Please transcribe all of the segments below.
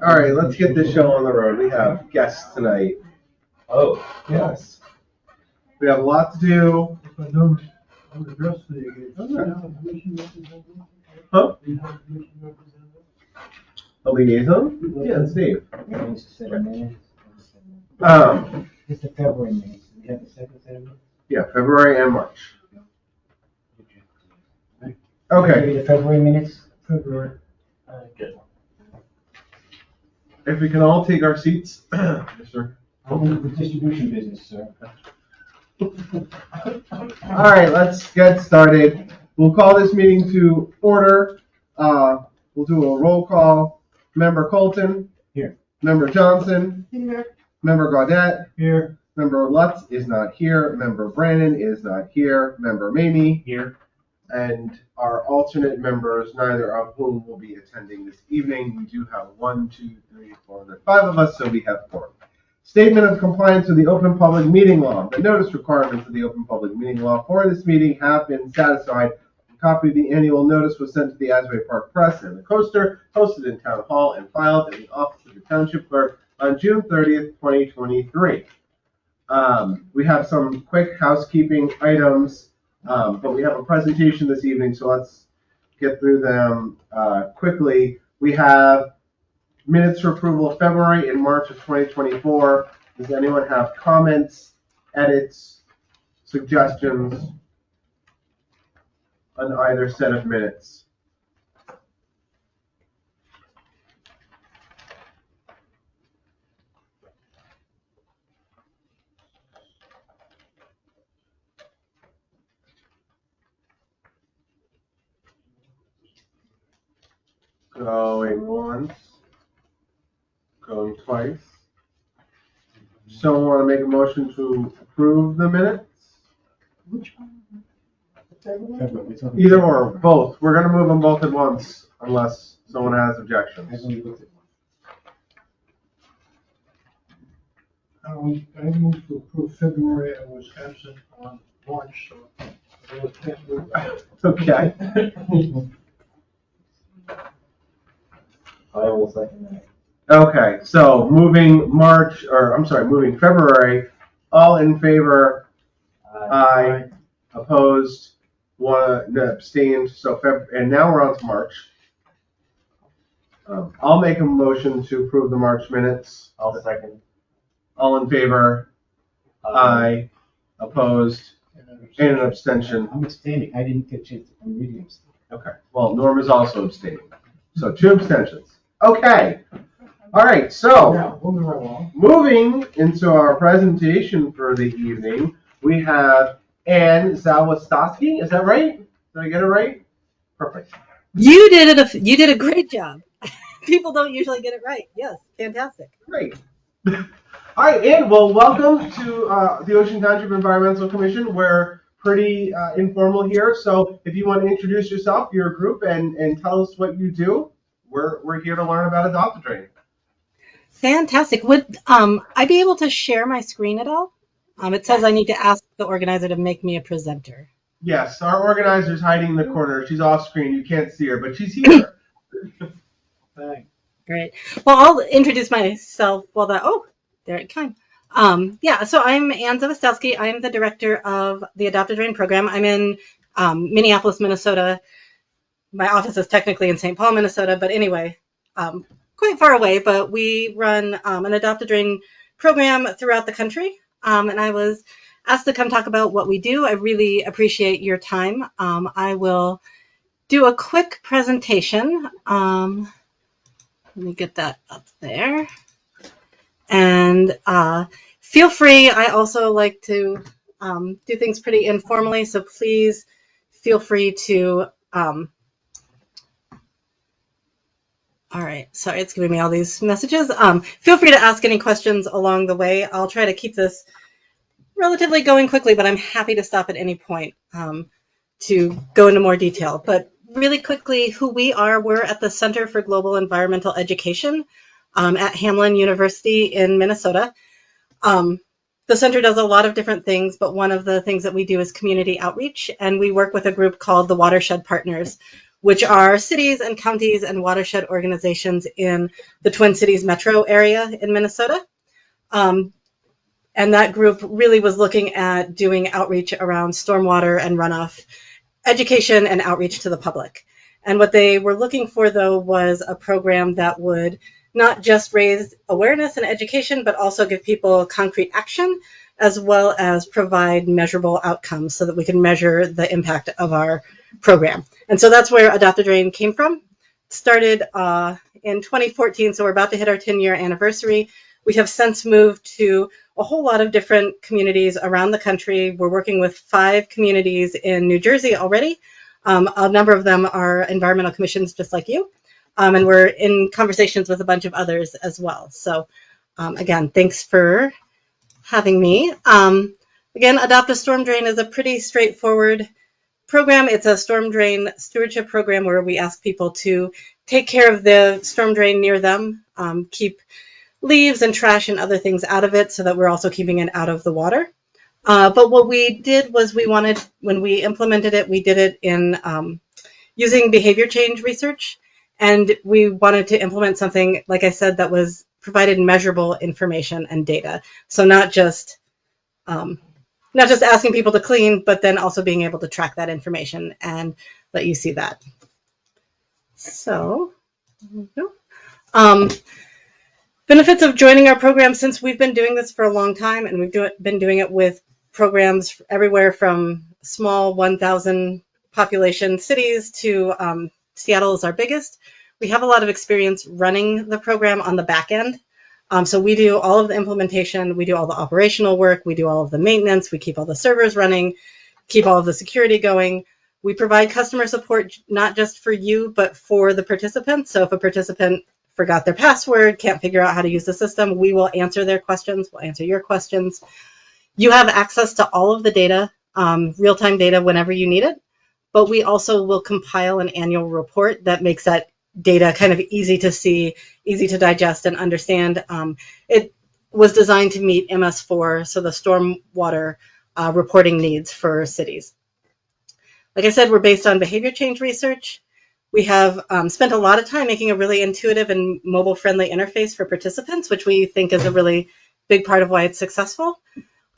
All right, let's get this show on the road. We have guests tonight. Oh, Yes. We have a lot to do. Huh? A liaison? Yeah, it's Dave. It's the February minutes. We have the second set of minutes? Yeah, February and March. Okay. The February minutes? February. Good. If we can all take our seats. Yes, sir. I'm in the distribution business, sir. All right, let's get started. We'll call this meeting to order. We'll do a roll call. Member Colton. Here. Member Johnson. Here. Member Gaudette. Here. Member Lutz is not here. Member Brannon is not here. Member Mamie. Here. And our alternate members, neither of whom will be attending this evening. We do have 1, 2, 3, 4, 5 of us, so we have 4. Statement of compliance with the Open Public Meeting Law. The notice requirements of the Open Public Meeting Law for this meeting have been satisfied. A copy of the annual notice was sent to the Asbury Park Press and the Coaster, posted in Town Hall, and filed in the office of the Township Clerk on June 30th, 2023. We have some quick housekeeping items, but we have a presentation this evening, so let's get through them quickly. We have minutes for approval of February and March of 2024. Does anyone have comments, edits, suggestions on either set of minutes? Going once. Going twice. Someone want to make a motion to approve the minutes? Which one? February, we're talking- Either or, both. We're going to move them both at once unless someone has objections. I've only looked at I moved to approve February. I was absent on March, so I was can't move that. Okay. I will second that. Okay, so moving February. All in favor? Aye. Opposed? One abstained. So and now we're on to March. I'll make a motion to approve the March minutes. I'll second. All in favor? Aye. Opposed? And an abstention. I'm abstaining. I didn't get a chance to read it. Okay. Well, Norm is also abstaining. So 2 abstentions. Okay. All right. So Now, moving right along. moving into our presentation for the evening, we have Ann Zawastowski. Is that right? Did I get it right? Perfect. You did a great job. People don't usually get it right. Yes, fantastic. Great. All right, Ann. Well, welcome to the Ocean Township Environmental Commission. We're pretty informal here, so if you want to introduce yourself, your group, and tell us what you do, we're here to learn about Adopt a Drain. Fantastic. Would I be able to share my screen at all? It says I need to ask the organizer to make me a presenter. Yes, our organizer's hiding in the corner. She's off screen. You can't see her, but she's here. Thanks. Great. Well, I'll introduce myself. There it came. So I'm Ann Zawastowski. I'm the director of the Adopt a Drain program. I'm in Minneapolis, Minnesota. My office is technically in St. Paul, Minnesota, but anyway, quite far away. But we run an Adopt a Drain program throughout the country. And I was asked to come talk about what we do. I really appreciate your time. I will do a quick presentation. Let me get that up there. And feel free. I also like to do things pretty informally, so please feel free to. All right, sorry, it's giving me all these messages. Feel free to ask any questions along the way. I'll try to keep this relatively going quickly, but I'm happy to stop at any point to go into more detail. But really quickly, who we are, we're at the Center for Global Environmental Education at Hamline University in Minnesota. The center does a lot of different things, but one of the things that we do is community outreach, and we work with a group called the Watershed Partners. which are cities and counties and watershed organizations in the Twin Cities metro area in Minnesota. And that group really was looking at doing outreach around stormwater and runoff education and outreach to the public. And what they were looking for, though, was a program that would not just raise awareness and education, but also give people concrete action, as well as provide measurable outcomes so that we can measure the impact of our program. And so that's where Adopt a Drain came from. It started in 2014, so we're about to hit our 10-year anniversary. We have since moved to a whole lot of different communities around the country. We're working with 5 communities in New Jersey already. A number of them are environmental commissions just like you. And we're in conversations with a bunch of others as well. So again, thanks for having me. Again, Adopt a Storm Drain is a pretty straightforward program. It's a storm drain stewardship program where we ask people to take care of the storm drain near them, keep leaves and trash and other things out of it so that we're also keeping it out of the water. But what we did was when we implemented it, we did it in using behavior change research. And we wanted to implement something, like I said, that provided measurable information and data. So not just asking people to clean, but then also being able to track that information and let you see that. So, there we go. Benefits of joining our program: since we've been doing this for a long time, and we've been doing it with programs everywhere from small 1,000 population cities to Seattle is our biggest. We have a lot of experience running the program on the back end. So we do all of the implementation, we do all the operational work, we do all of the maintenance, we keep all the servers running, keep all of the security going. We provide customer support not just for you, but for the participants. So if a participant forgot their password, can't figure out how to use the system, we will answer their questions, we'll answer your questions. You have access to all of the data, real-time data whenever you need it, but we also will compile an annual report that makes that data kind of easy to see, easy to digest and understand. It was designed to meet MS4, so the stormwater reporting needs for cities. Like I said, we're based on behavior change research. We have spent a lot of time making a really intuitive and mobile-friendly interface for participants, which we think is a really big part of why it's successful.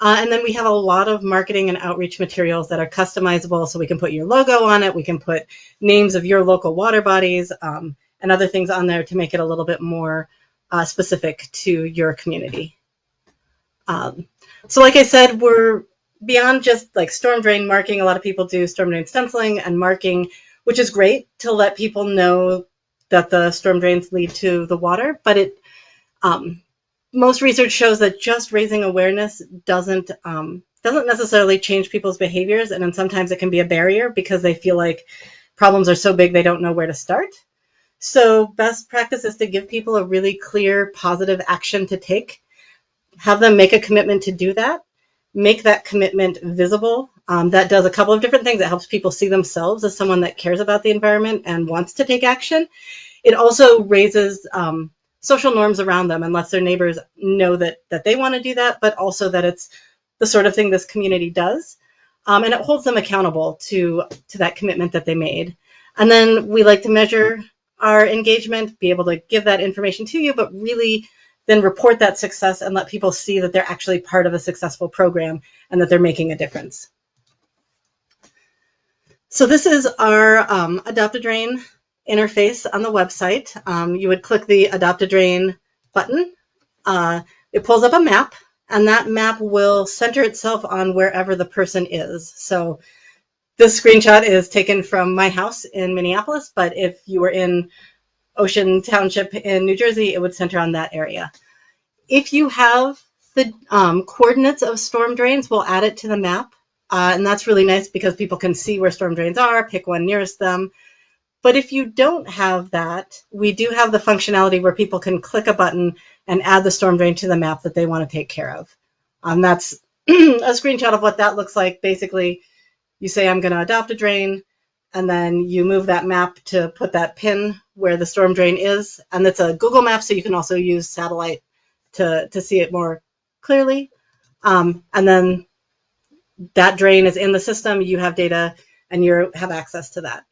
And then we have a lot of marketing and outreach materials that are customizable, so we can put your logo on it, we can put names of your local water bodies and other things on there to make it a little bit more specific to your community. So like I said, we're beyond just like storm drain marking. A lot of people do storm drain stenciling and marking, which is great to let people know that the storm drains lead to the water, but most research shows that just raising awareness doesn't necessarily change people's behaviors, and then sometimes it can be a barrier because they feel like problems are so big they don't know where to start. So best practice is to give people a really clear, positive action to take, have them make a commitment to do that, make that commitment visible. That does a couple of different things. It helps people see themselves as someone that cares about the environment and wants to take action. It also raises social norms around them and lets their neighbors know that they want to do that, but also that it's the sort of thing this community does. And it holds them accountable to that commitment that they made. And then we like to measure our engagement, be able to give that information to you, but really then report that success and let people see that they're actually part of a successful program and that they're making a difference. So this is our Adopt a Drain interface on the website. You would click the Adopt a Drain button. It pulls up a map, and that map will center itself on wherever the person is. So this screenshot is taken from my house in Minneapolis, but if you were in Ocean Township in New Jersey, it would center on that area. If you have the coordinates of storm drains, we'll add it to the map. And that's really nice because people can see where storm drains are, pick one nearest them. But if you don't have that, we do have the functionality where people can click a button and add the storm drain to the map that they want to take care of. That's a screenshot of what that looks like. Basically, you say, I'm going to adopt a drain, and then you move that map to put that pin where the storm drain is. And it's a Google map, so you can also use satellite to see it more clearly. And then that drain is in the system, you have data, and you have access to that.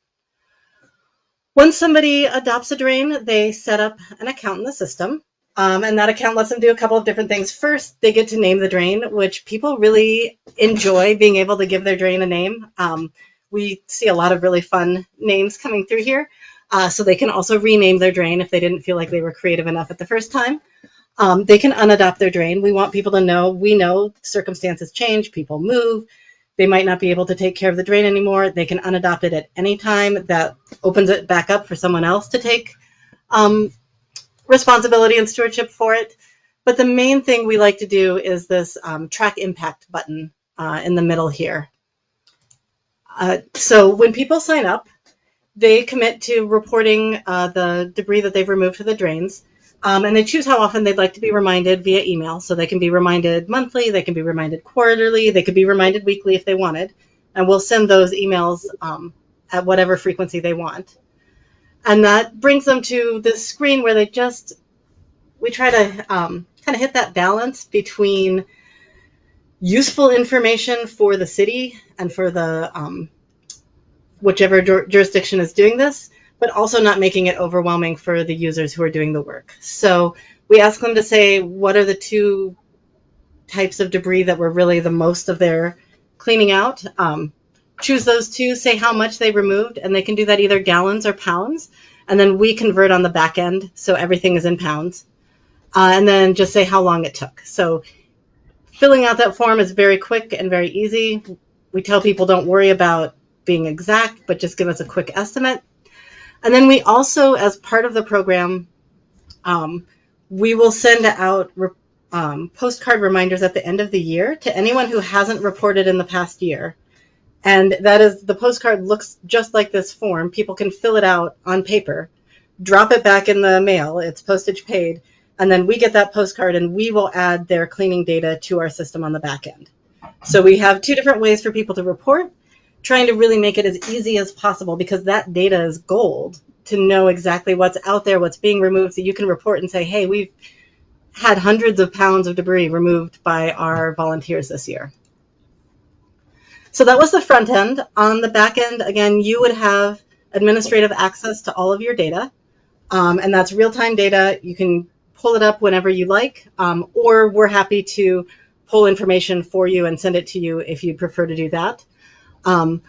Once somebody adopts a drain, they set up an account in the system. And that account lets them do a couple of different things. First, they get to name the drain, which people really enjoy being able to give their drain a name. We see a lot of really fun names coming through here. So they can also rename their drain if they didn't feel like they were creative enough at the first time. They can unadopt their drain. We want people to know, we know circumstances change, people move, they might not be able to take care of the drain anymore. They can unadopt it at any time. That opens it back up for someone else to take responsibility and stewardship for it. But the main thing we like to do is this track impact button in the middle here. So when people sign up, they commit to reporting the debris that they've removed to the drains. And they choose how often they'd like to be reminded via email. So they can be reminded monthly, they can be reminded quarterly, they could be reminded weekly if they wanted. And we'll send those emails at whatever frequency they want. And that brings them to this screen where we try to kind of hit that balance between useful information for the city and for the whichever jurisdiction is doing this, but also not making it overwhelming for the users who are doing the work. So we ask them to say, what are the two types of debris that were really the most of their cleaning out? Choose those two, say how much they removed, and they can do that either gallons or pounds. And then we convert on the back end, so everything is in pounds. And then just say how long it took. So filling out that form is very quick and very easy. We tell people don't worry about being exact, but just give us a quick estimate. And then we also, as part of the program, we will send out postcard reminders at the end of the year to anyone who hasn't reported in the past year. And that is, the postcard looks just like this form. People can fill it out on paper, drop it back in the mail, it's postage paid, and then we get that postcard and we will add their cleaning data to our system on the back end. So we have two different ways for people to report, trying to really make it as easy as possible, because that data is gold to know exactly what's out there, what's being removed, so you can report and say, hey, we've had hundreds of pounds of debris removed by our volunteers this year. So that was the front end. On the back end, again, you would have administrative access to all of your data, and that's real-time data. You can pull it up whenever you like, or we're happy to pull information for you and send it to you if you'd prefer to do that. And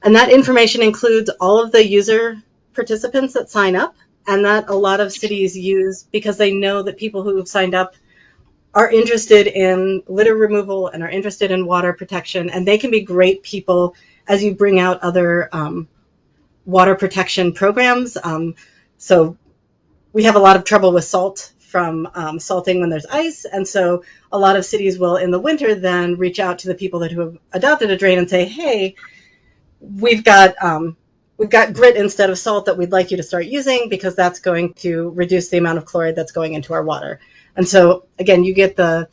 that information includes all of the user participants that sign up, and that a lot of cities use because they know that people who have signed up are interested in litter removal and are interested in water protection, and they can be great people as you bring out other water protection programs. So we have a lot of trouble with salt from salting when there's ice, and so a lot of cities will in the winter then reach out to the people who have adopted a drain and say, hey, we've got grit instead of salt that we'd like you to start using, because that's going to reduce the amount of chloride that's going into our water. And so, again, you get the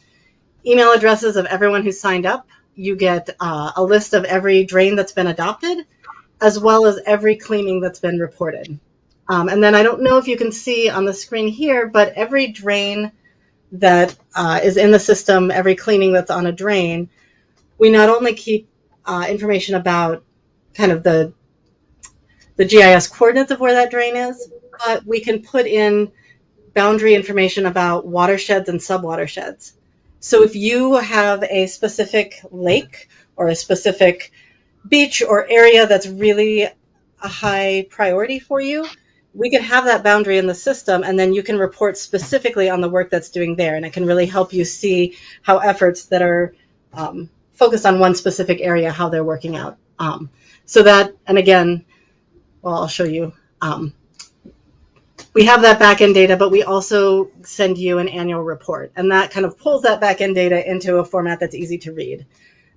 email addresses of everyone who's signed up. You get a list of every drain that's been adopted, as well as every cleaning that's been reported. And then I don't know if you can see on the screen here, but every drain that is in the system, every cleaning that's on a drain, we not only keep information about kind of the GIS coordinates of where that drain is, but we can put in boundary information about watersheds and subwatersheds. So if you have a specific lake or a specific beach or area that's really a high priority for you, we can have that boundary in the system, and then you can report specifically on the work that's doing there, and it can really help you see how efforts that are focused on one specific area, how they're working out. So that, and again, well, I'll show you. We have that back-end data, but we also send you an annual report, and that kind of pulls that back-end data into a format that's easy to read.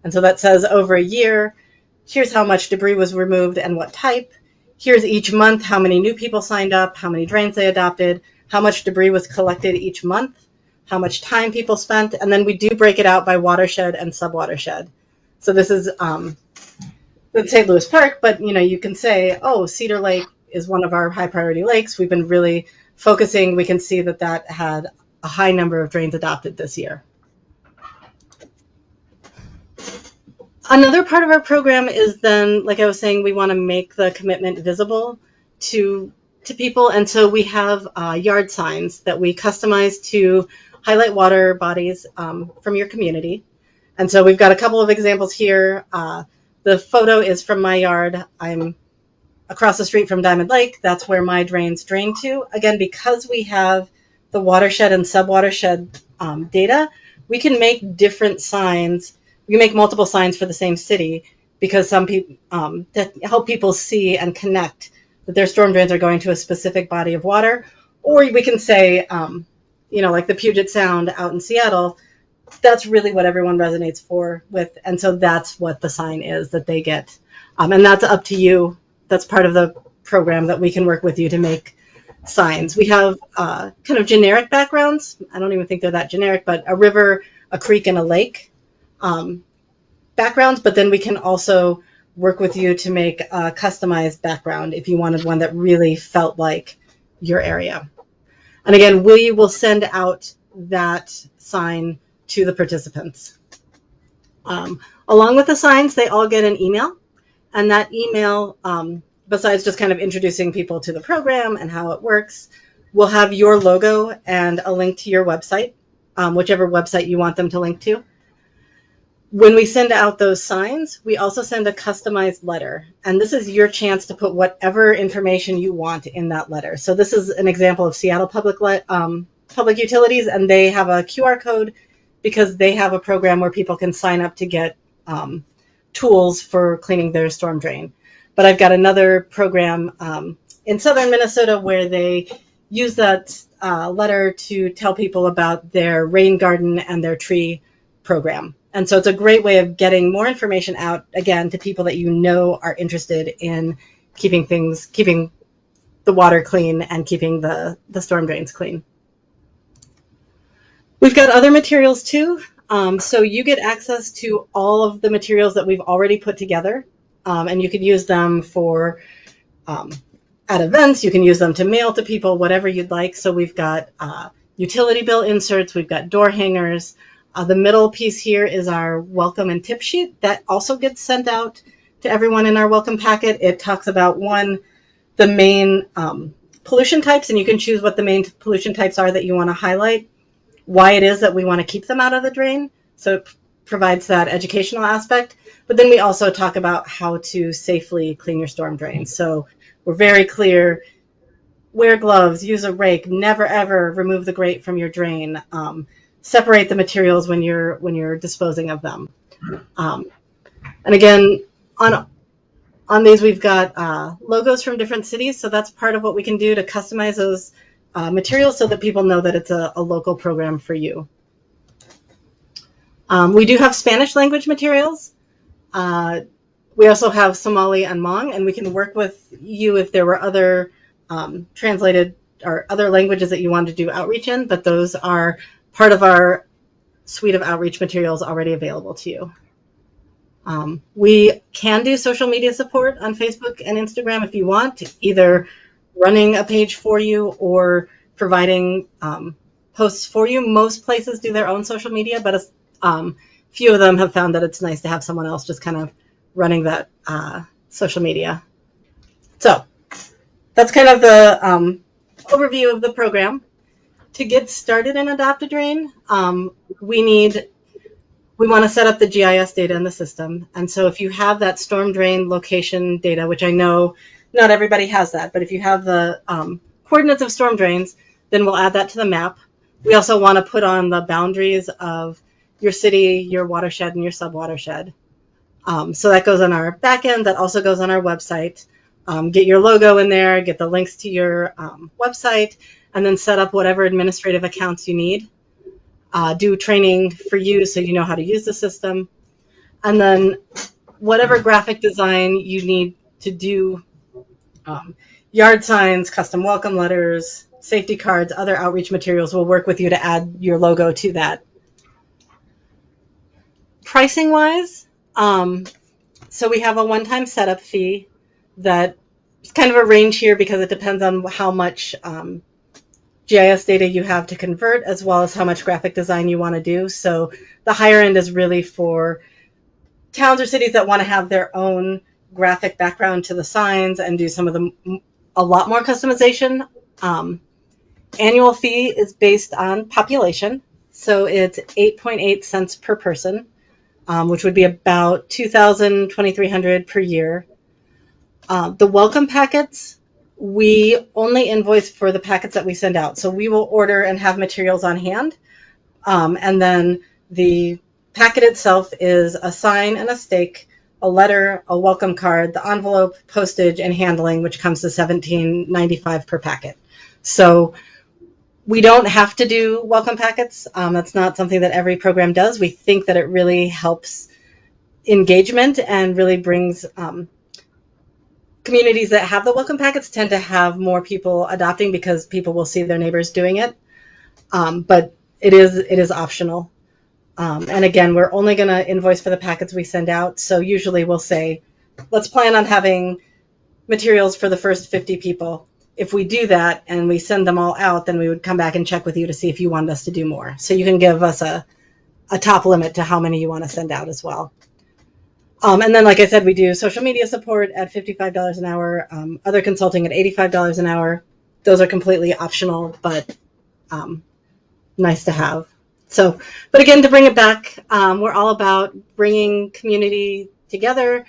And so that says over a year, here's how much debris was removed and what type. Here's each month how many new people signed up, how many drains they adopted, how much debris was collected each month, how much time people spent, and then we do break it out by watershed and subwatershed. So this is the St. Louis Park, but you can say, oh, Cedar Lake is one of our high priority lakes. We've been really focusing. We can see that that had a high number of drains adopted this year. Another part of our program is then, like I was saying, we want to make the commitment visible. to people. And so we have yard signs that we customize to highlight water bodies from your community. And so we've got a couple of examples here. The photo is from my yard. I'm across the street from Diamond Lake. That's where my drains drain to. Again, because we have the watershed and subwatershed data, we can make different signs. We can make multiple signs for the same city because some people that help people see and connect that their storm drains are going to a specific body of water. Or we can say, like the Puget Sound out in Seattle, that's really what everyone resonates with. And so that's what the sign is that they get. And that's up to you. That's part of the program that we can work with you to make signs. We have kind of generic backgrounds. I don't even think they're that generic, but a river, a creek, and a lake backgrounds. But then we can also work with you to make a customized background if you wanted one that really felt like your area. And again, we will send out that sign to the participants. Along with the signs, they all get an email. And that email, besides just kind of introducing people to the program and how it works, will have your logo and a link to your website, whichever website you want them to link to. When we send out those signs, we also send a customized letter. And this is your chance to put whatever information you want in that letter. So this is an example of Seattle Public Utilities, and they have a QR code because they have a program where people can sign up to get tools for cleaning their storm drain. But I've got another program in southern Minnesota where they use that letter to tell people about their rain garden and their tree program. And so it's a great way of getting more information out, again, to people that you know are interested in keeping the water clean and keeping the storm drains clean. We've got other materials too. So you get access to all of the materials that we've already put together, and you can use them for at events. You can use them to mail to people, whatever you'd like. So we've got utility bill inserts. We've got door hangers. The middle piece here is our welcome and tip sheet that also gets sent out to everyone in our welcome packet. It talks about the main pollution types, and you can choose what the main pollution types are that you want to highlight, why it is that we want to keep them out of the drain. So it provides that educational aspect. But then we also talk about how to safely clean your storm drains. So we're very clear: wear gloves, use a rake, never ever remove the grate from your drain. Separate the materials when you're disposing of them. And again, on these we've got logos from different cities, so that's part of what we can do to customize those materials so that people know that it's a local program for you. We do have Spanish language materials. We also have Somali and Hmong, and we can work with you if there were other translated or other languages that you wanted to do outreach in, but those are part of our suite of outreach materials already available to you. We can do social media support on Facebook and Instagram if you want, either running a page for you or providing posts for you. Most places do their own social media, but a few of them have found that it's nice to have someone else just kind of running that social media. So that's kind of the overview of the program. To get started in Adopt a Drain, we want to set up the GIS data in the system. And so if you have that storm drain location data, which I know not everybody has that, but if you have the coordinates of storm drains, then we'll add that to the map. We also want to put on the boundaries of your city, your watershed, and your subwatershed. So that goes on our back end. That also goes on our website. Get your logo in there, get the links to your website, and then set up whatever administrative accounts you need. Do training for you so you know how to use the system. And then whatever graphic design you need to do, yard signs, custom welcome letters, safety cards, other outreach materials, we'll work with you to add your logo to that. Pricing wise, so we have a one-time setup fee that is kind of a range here because it depends on how much GIS data you have to convert, as well as how much graphic design you want to do. So the higher end is really for towns or cities that want to have their own graphic background to the signs and do some of the a lot more customization. Annual fee is based on population, so it's 8.8 cents per person, which would be about $2,300 per year. The welcome packets, we only invoice for the packets that we send out. So we will order and have materials on hand. And then the packet itself is a sign and a stake, a letter, a welcome card, the envelope, postage, and handling, which comes to $17.95 per packet. So we don't have to do welcome packets. That's not something that every program does. We think that it really helps engagement and really brings communities that have the welcome packets tend to have more people adopting because people will see their neighbors doing it. But it is optional. And again, we're only going to invoice for the packets we send out. So usually we'll say, let's plan on having materials for the first 50 people. If we do that and we send them all out, then we would come back and check with you to see if you wanted us to do more. So you can give us a top limit to how many you want to send out as well. And then, like I said, we do social media support at $55 an hour, other consulting at $85 an hour. Those are completely optional, but nice to have. So, but again, to bring it back, we're all about bringing community together,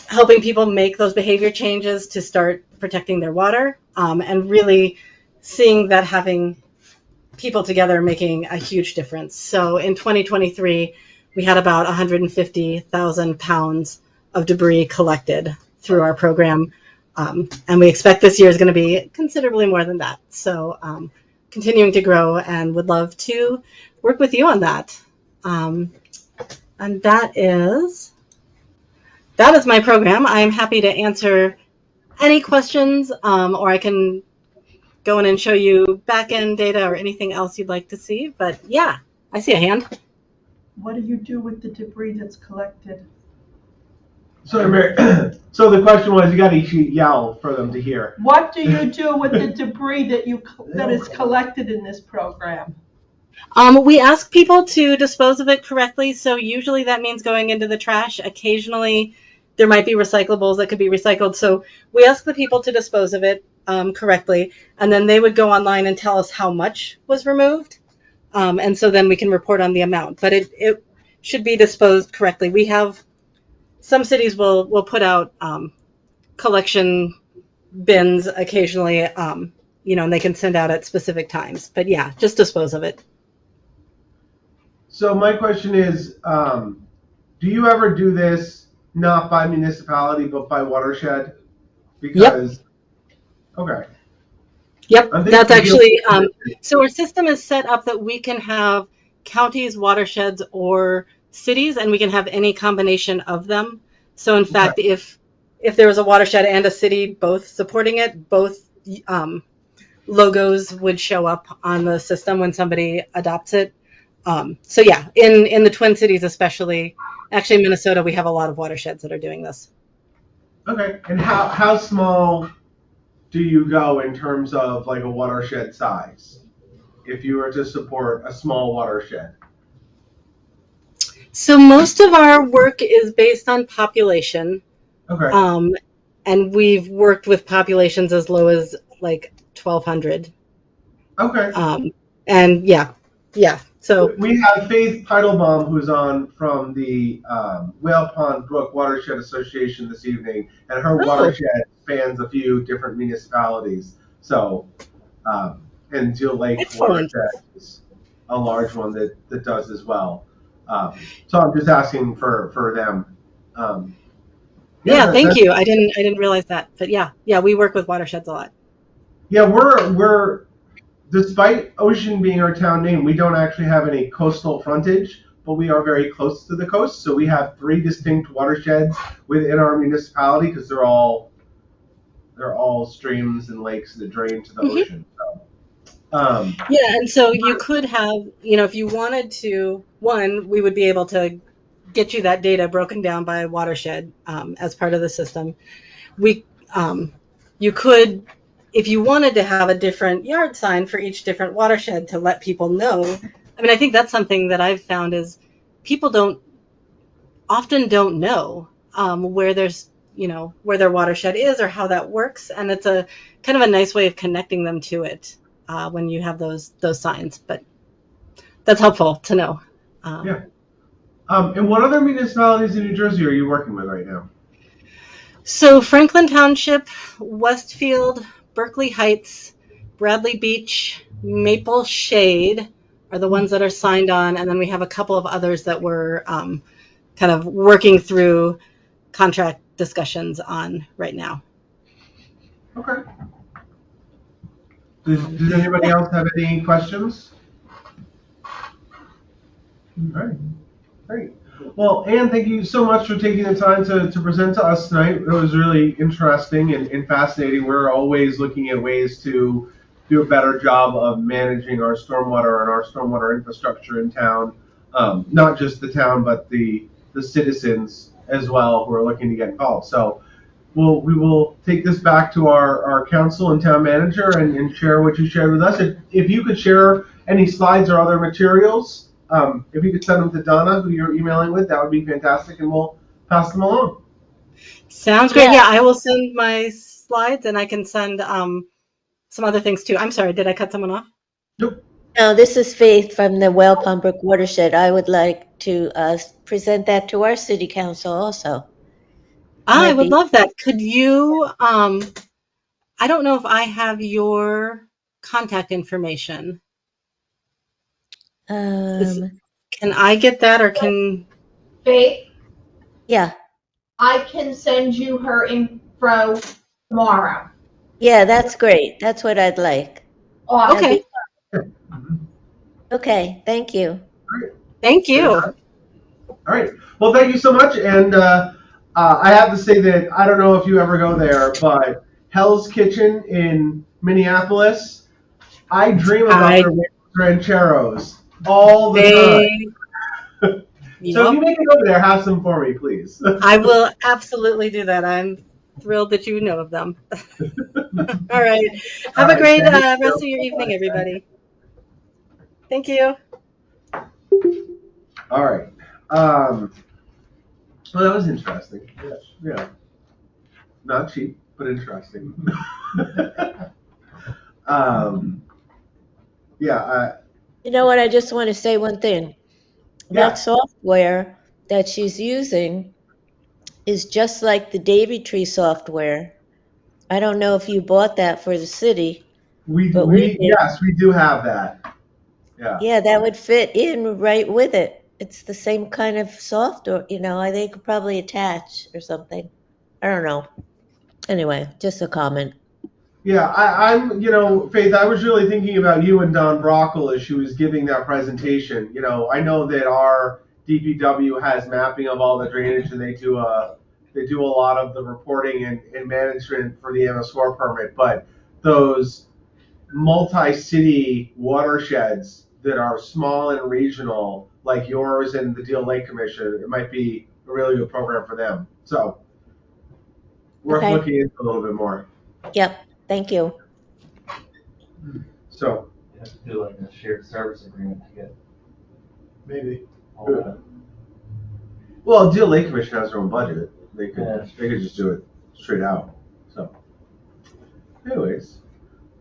helping people make those behavior changes to start protecting their water, and really seeing that having people together making a huge difference. So in 2023, we had about 150,000 pounds of debris collected through our program. And we expect this year is going to be considerably more than that. So continuing to grow and would love to work with you on that. And that is my program. I'm happy to answer any questions, or I can go in and show you back-end data or anything else you'd like to see. But yeah, I see a hand. What do you do with the debris that's collected? So, Mary, so the question was, you got to yell for them to hear. What do you do with the debris that is collected in this program? We ask people to dispose of it correctly. So usually that means going into the trash. Occasionally there might be recyclables that could be recycled. So we ask the people to dispose of it correctly. And then they would go online and tell us how much was removed. And so then we can report on the amount. But it should be disposed correctly. We have some cities will put out collection bins occasionally, and they can send out at specific times. But yeah, just dispose of it. So my question is, do you ever do this not by municipality but by watershed? Because, okay. Yep, that's actually, so our system is set up that we can have counties, watersheds, or cities, and we can have any combination of them. So in fact, if there was a watershed and a city both supporting it, both logos would show up on the system when somebody adopts it. So yeah, in the Twin Cities especially, actually in Minnesota, we have a lot of watersheds that are doing this. Okay, and how small do you go in terms of like a watershed size if you were to support a small watershed? So most of our work is based on population. Okay. And we've worked with populations as low as like 1,200. Okay. And yeah. So we have Faith Teitelbaum, who's on from the Whale Pond Brook Watershed Association this evening, and her watershed spans a few different municipalities. So, and Deal Lake Excellent. Watershed is a large one that does as well. So I'm just asking for them. Thank you. I didn't realize that, but yeah, we work with watersheds a lot. Yeah, we're despite Ocean being our town name, we don't actually have any coastal frontage, but we are very close to the coast. So we have 3 distinct watersheds within our municipality because they're all streams and lakes that drain to the ocean. So, and so you could have, if you wanted to, we would be able to get you that data broken down by watershed as part of the system. You could, if you wanted to have a different yard sign for each different watershed to let people know. I mean, I think that's something that I've found is people often don't know where there's where their watershed is or how that works. And it's a kind of a nice way of connecting them to it when you have those signs. But that's helpful to know. Yeah. And what other municipalities in New Jersey are you working with right now? So Franklin Township, Westfield, Berkeley Heights, Bradley Beach, Maple Shade are the ones that are signed on. And then we have a couple of others that we're kind of working through contract discussions on right now. Okay. Does anybody else have any questions? All right. Great. Well, Anne, thank you so much for taking the time to present to us tonight. It was really interesting and fascinating. We're always looking at ways to do a better job of managing our stormwater and our stormwater infrastructure in town. Not just the town, but the citizens as well who are looking to get involved. So we will take this back to our council and town manager and share what you shared with us. If you could share any slides or other materials, if you could send them to Donna, who you're emailing with, that would be fantastic, and we'll pass them along. Sounds great. Yeah, I will send my slides, and I can send some other things too. I'm sorry, did I cut someone off? Nope. No, this is Faith from the Well Pond Brook Watershed. I would like to present that to our city council also. I would love that. Could you, I don't know if I have your contact information. Can I get that, or can... Faith, Yeah. I can send you her info tomorrow. Yeah, that's great. That's what I'd like. Awesome. Okay. Okay, thank you. Thank you. All right. Well, thank you so much. And I have to say that I don't know if you ever go there, but Hell's Kitchen in Minneapolis, I dream about their rancheros all the time. So if you make it over there, have some for me, please. I will absolutely do that. I'm thrilled that you know of them. All right. Have a great rest of your evening, everybody. Thank you. All right. Well, that was interesting. Yeah. Not cheap, but interesting. You know what? I just want to say one thing. Yeah. That software that she's using is just like the Davy Tree software. I don't know if you bought that for the city. But we yes, we do have that. Yeah. Yeah, that would fit in right with it. It's the same kind of software, I think could probably attach or something. I don't know. Anyway, just a comment. Yeah, I'm, Faith, I was really thinking about you and Don Brockle as she was giving that presentation. I know that our DPW has mapping of all the drainage, and they do a lot of the reporting and management for the MS4 permit. But those multi-city watersheds that are small and regional, like yours and the Deal Lake Commission, it might be a really good program for them. So worth looking into a little bit more. Yep. Thank you. So You have to do like a shared service agreement to get Maybe. all that. well, Deal Lake Commission has their own budget. They could Yeah. just do it straight out. So anyways.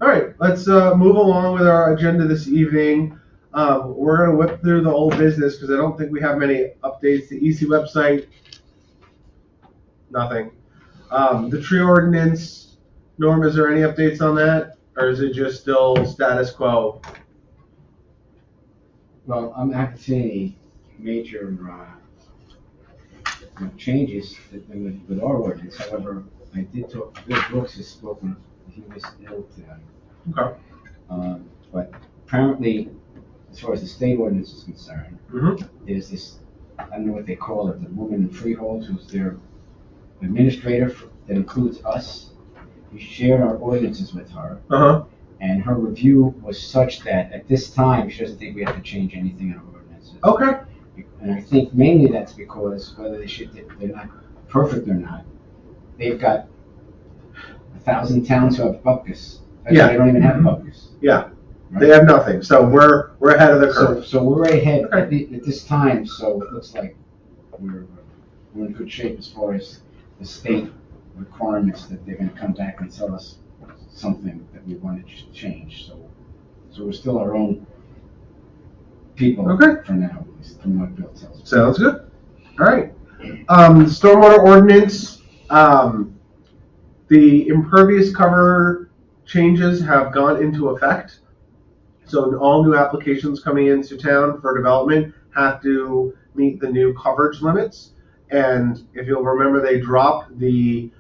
All right, let's move along with our agenda this evening. We're going to whip through the old business because I don't think we have many updates. The EC website, nothing. The tree ordinance, Norm, is there any updates on that? Or is it just still status quo? Well, I'm not seeing any major changes with our ordinance. However, I did talk to Bill Brooks, has spoken. He was ill today. Okay. But apparently, as far as the state ordinance is concerned, there's this, I don't know what they call it, the woman in Freehold, who's their administrator that includes us. We shared our ordinances with her. And her review was such that at this time, she doesn't think we have to change anything in our ordinances. Okay. And I think mainly that's because whether they're not perfect or not, they've got 1,000 towns who have buckus. Yeah. They don't even have buckus. Yeah. Right? They have nothing. So we're ahead of the curve. So we're right ahead at this time. So it looks like we're in good shape as far as the state requirements that they're gonna come back and tell us something that we want to change, so we're still our own people Okay. for now, at least from what Bill tells us. Sounds good. All right. Stormwater ordinance, the impervious cover changes have gone into effect. So all new applications coming into town for development have to meet the new coverage limits. And if you'll remember, they dropped the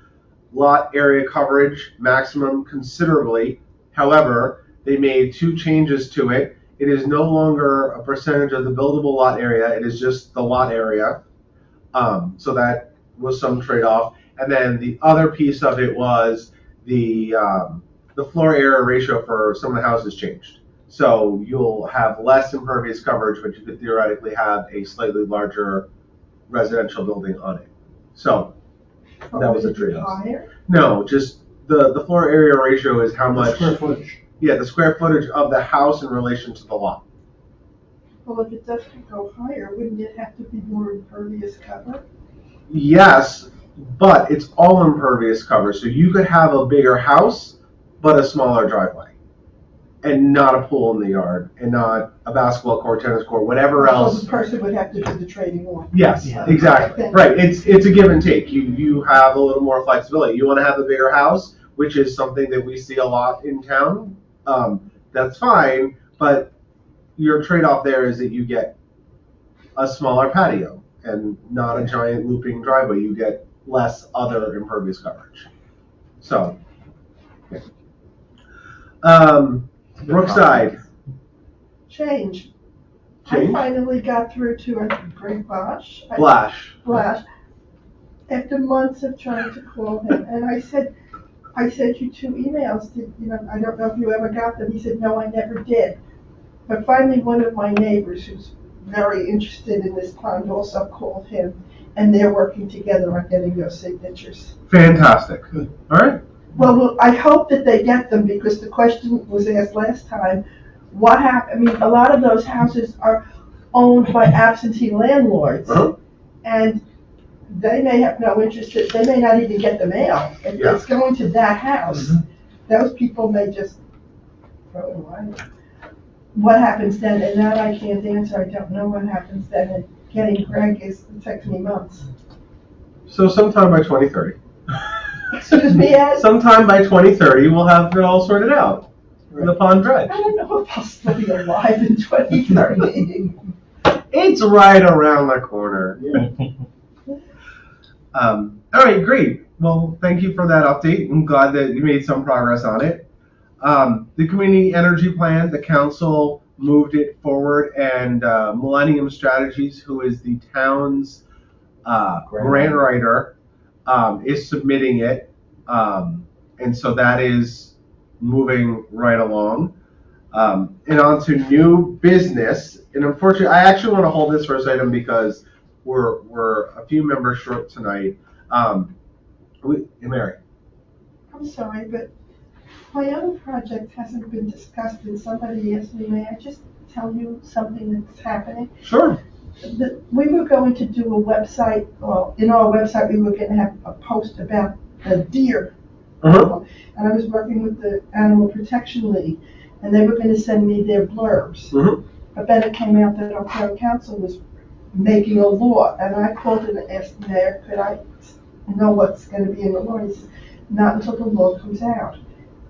lot area coverage maximum considerably. However, they made two changes to it. It is no longer a percentage of the buildable lot area. It is just the lot area. So that was some trade-off. And then the other piece of it was the floor area ratio for some of the houses changed. So you'll have less impervious coverage, but you could theoretically have a slightly larger residential building on it. So that was a trade-off. Higher? No, just the floor area ratio is how much. Square footage. Yeah, the square footage of the house in relation to the lot. Well, if it doesn't go higher, wouldn't it have to be more impervious cover? Yes, but it's all impervious cover. So you could have a bigger house, but a smaller driveway. And not a pool in the yard, and not a basketball court, tennis court, whatever So else. the person would have to do the trading one. Yes, Yeah. exactly. Right. It's a give and take. You have a little more flexibility. You want to have a bigger house, which is something that we see a lot in town. That's fine, but your trade-off there is that you get a smaller patio and not a giant looping driveway. You get less other impervious coverage. So, yeah. Brookside. Change. Change? I finally got through to a Greg Bosch. Flash. Flash. After months of trying to call him, and I said, I sent you 2 emails. I don't know if you ever got them. He said, no, I never did. But finally, one of my neighbors, who's very interested in this pond, also called him, and they're working together on getting those signatures. Fantastic. All right. Well, I hope that they get them, because the question was asked last time, what happened? I mean, a lot of those houses are owned by absentee landlords, Uh-huh. and they may have no interest, they may not even get the mail. If Yeah. it's going to that house, Mhm. those people may just throw it away. What happens then? And that I can't answer. I don't know what happens then. And getting Greg it takes me months. So sometime by 2030. Excuse me, Ed? Sometime by 2030, we'll have it all sorted out. The pond dredge. I don't know if I'll still be alive in 2030. It's right around the corner. All right, great. Well, thank you for that update. I'm glad that you made some progress on it. The community energy plan, the council moved it forward, and Millennium Strategies, who is the town's grant writer, is submitting it. And so that is moving right along. And on to new business. And unfortunately, I actually want to hold this first item because we're a few members short tonight. Mary. I'm sorry, but my other project hasn't been discussed, and somebody asked me, may I just tell you something that's happening? Sure. We were going to do a website, well, in our website, we were going to have a post about the deer. Uh-huh. And I was working with the Animal Protection League, and they were going to send me their blurbs. Mhm. But then it came out that our town council was making a law, and I called and asked the mayor, could I know what's going to be in the law? He said, not until the law comes out.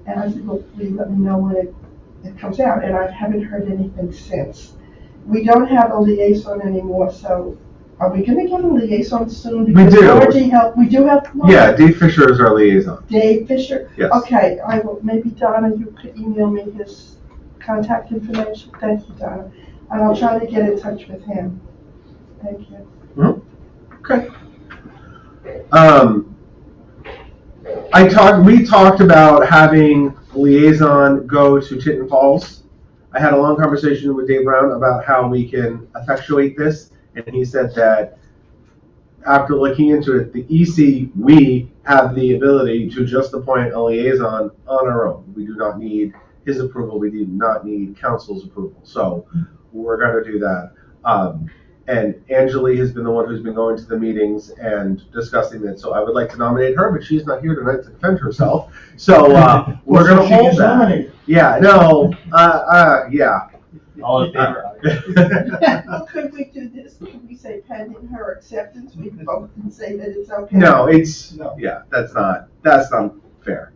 And I said, well, please let me know when it comes out, and I haven't heard anything since. We don't have a liaison anymore, so are we going to get a liaison soon? We Because do. We do have one. Yeah, Dave Fisher is our liaison. Dave Fisher? Yes. Okay, I will, maybe Donna, you could email me his contact information. Thank you, Donna. And I'll try to get in touch with him. Thank you. Okay. We talked about having a liaison go to Tinton Falls. I had a long conversation with Dave Brown about how we can effectuate this, and he said that after looking into it, the EC, we have the ability to just appoint a liaison on our own. We do not need his approval. We do not need council's approval. So we're going to do that. And Angeli has been the one who's been going to the meetings and discussing it. So I would like to nominate her, but she's not here tonight to defend herself. So we're going to She hold gets that. nominated. Yeah, no, yeah. All in favor? Well, could we do this? Could we say pending her acceptance? We both can say that it's okay. No, it's, No. yeah, that's not fair.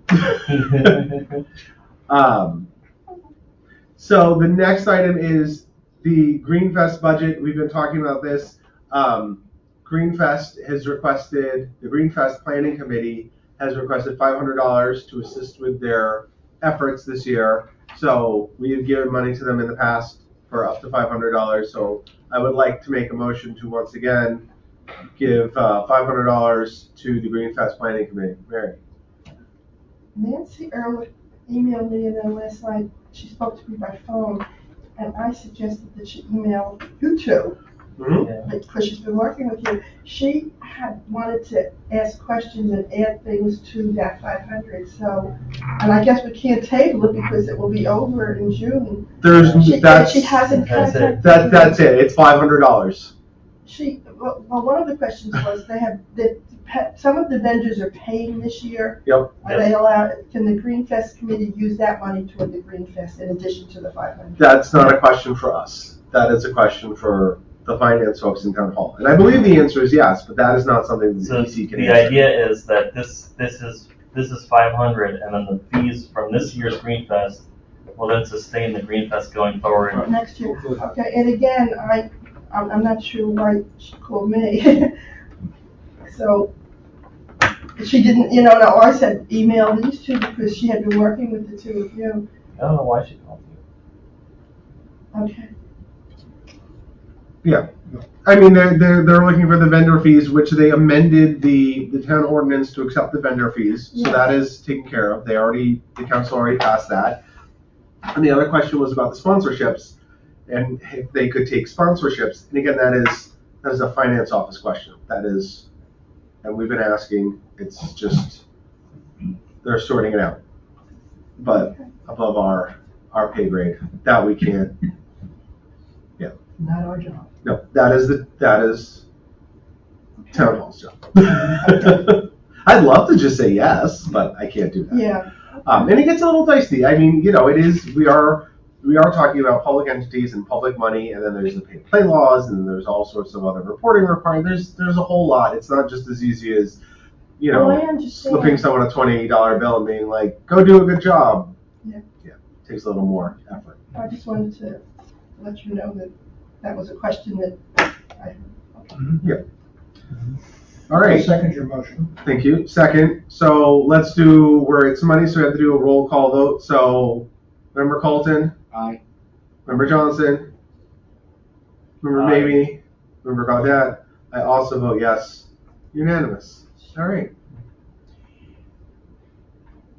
So the next item is the Greenfest budget. We've been talking about this. Greenfest has requested, the Greenfest Planning Committee has requested $500 to assist with their efforts this year. So we have given money to them in the past for up to $500. So I would like to make a motion to once again give $500 to the Greenfest Planning Committee. Mary. Nancy Ehrlich emailed me, and then last night she spoke to me by phone, and I suggested that she email you two, Mm-hmm. because she's been working with you. She had wanted to ask questions and add things to that 500, so, and I guess we can't table it because it will be over in June. She hasn't That's it. contacted me. That's it. It's $500. Well, one of the questions was some of the vendors are paying this year. Yep. Are they allowed, can the Greenfest committee use that money toward the Greenfest in addition to the 500? That's not a question for us. That is a question for the finance folks in town hall. And I believe the answer is yes, but that is not something that So the EC can the answer. idea is that this is 500, and then the fees from this year's Greenfest will then sustain the Greenfest going forward. Next year, okay, and again, I'm not sure why she called me. So, she didn't, and I said email these two because she had been working with the two of you. I don't know why she called you. Okay. Yeah. I mean, they're looking for the vendor fees, which they amended the town ordinance to accept the vendor fees. So Yeah. that is taken care of. The council already passed that. And the other question was about the sponsorships and if they could take sponsorships. And again, that is a finance office question. That is, and we've been asking, it's just, they're sorting it out. But above our pay grade, that we can't. Not our job. No, that is town hall's job. I'd love to just say yes, but I can't do that. Yeah. And it gets a little dicey. I mean, it is, we are talking about public entities and public money, and then there's the pay to play laws, and there's all sorts of other reporting requirements. There's a whole lot. It's not just as easy as, Well, I understand. slipping someone a $20 bill and being like, go do a good job. Yeah. Yeah, it takes a little more effort. I just wanted to let you know that was a question that I. All right. Second your motion. Thank you. Second, so let's do, where it's money, so we have to do a roll call vote. So, Member Colton, Aye. Member Johnson, Member Aye. Maybe, Member Gaudet. I also vote yes. Unanimous. All right.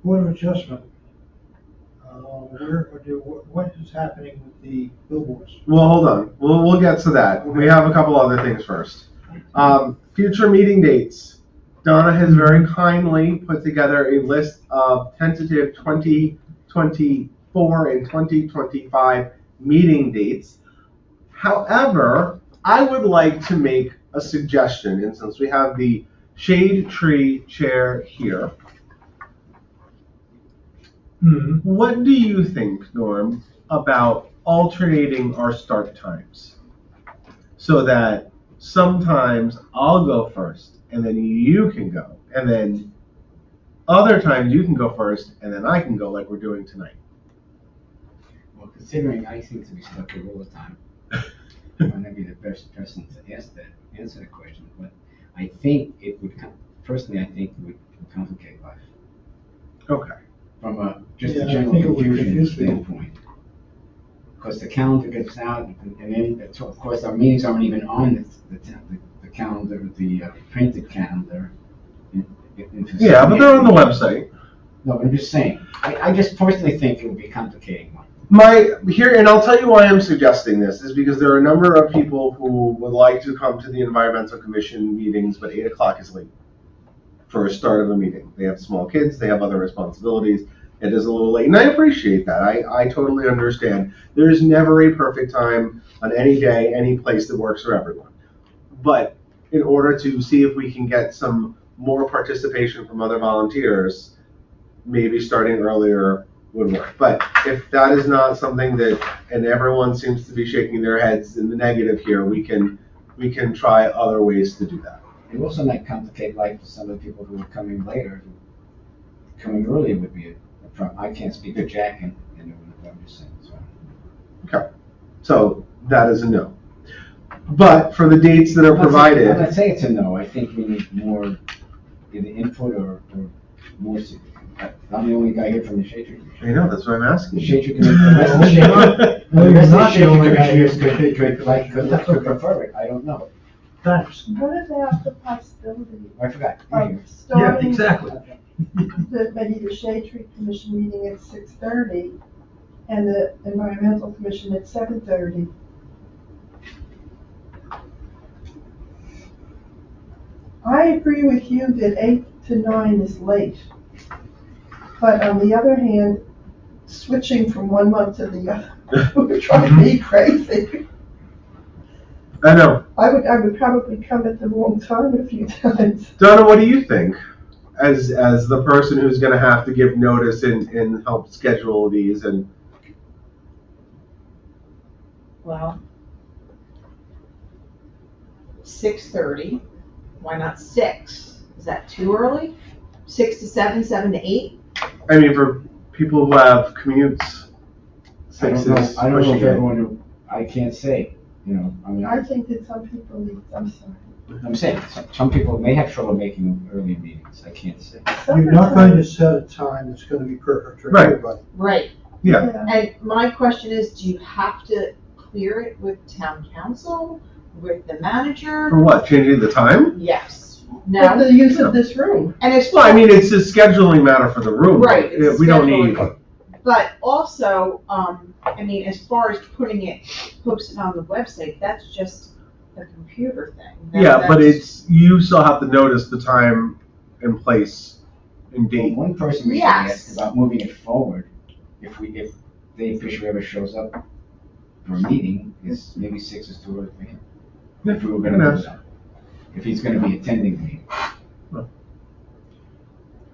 Board of Adjustment. What is happening with the billboards? Well, hold on. We'll get to that. We have a couple other things first. Future meeting dates. Donna has very kindly put together a list of tentative 2024 and 2025 meeting dates. However, I would like to make a suggestion, and since we have the shade tree chair here, what do you think, Norm, about alternating our start times so that sometimes I'll go first and then you can go, and then other times you can go first and then I can go, like we're doing tonight? Well, considering I seem to be stuck here all the time, I might not be the best person to answer the question, but I think it would, personally, I think it would complicate life. Okay. From just Yeah, a I general think it would confusion confuse people. standpoint. Because the calendar gets out, and then, of course, our meetings aren't even on the calendar, the printed calendar. Yeah, but they're on the website. No, but I'm just saying, I just personally think it would be a complicating one. And I'll tell you why I'm suggesting this, is because there are a number of people who would like to come to the Environmental Commission meetings, but 8 o'clock is late for a start of a meeting. They have small kids, they have other responsibilities. It is a little late, and I appreciate that. I totally understand. There is never a perfect time on any day, any place that works for everyone. But in order to see if we can get some more participation from other volunteers, maybe starting earlier would work. But if that is not something that, and everyone seems to be shaking their heads in the negative here, we can try other ways to do that. It also might complicate life for some of the people who are coming later. Coming earlier would be a problem. I can't speak for Jack and I'm just saying. So. Okay, so that is a no. But for the dates that are I'm provided, not saying it's a no. I think we need more either input or more. I'm the only guy here from the Shade Tree. I know, that's what I'm asking. The Shade Tree Commission. The rest of the Shade No, the you're rest of the not the Shade only Tree guy here Commission from the Shade Tree could prefer it. I don't know. Thanks. What about the possibility I forgot. You're of here. starting Exactly. the Shade Tree Commission meeting at 6:30 and the Environmental Commission at 7:30? I agree with you that 8 to 9 is late. But on the other hand, switching from one month to the other would drive me crazy. I know. I would probably come at the wrong time a few times. Donna, what do you think? As the person who's going to have to give notice and help schedule these and. Well, 6:30. Why not 6? Is that too early? 6 to 7, 7 to 8? I mean, for people who have commutes, 6 is I don't know pushing if it. everyone. I can't say. You know. I mean. I think that some people need, I'm sorry. I'm saying some people may have trouble making early meetings. I can't say. You're not going to set a time that's going to be perfect for Right. everybody. Right. Yeah. And my question is, do you have to clear it with town council, with the manager? For what? Changing the time? Yes. But No. the use of this room. And it's. Well, I mean, it's a scheduling matter for the room. Right, it's a We don't need. scheduling. But also, I mean, as far as posting on the website, that's just a computer thing. Yeah, but That's- you still have to notice the time and place and date. One person recently Yes. asked about moving it forward. If Dave Fisher ever shows up for a meeting, is maybe 6 is too early for him. If we were going to move it up. If he's going to be attending the meeting.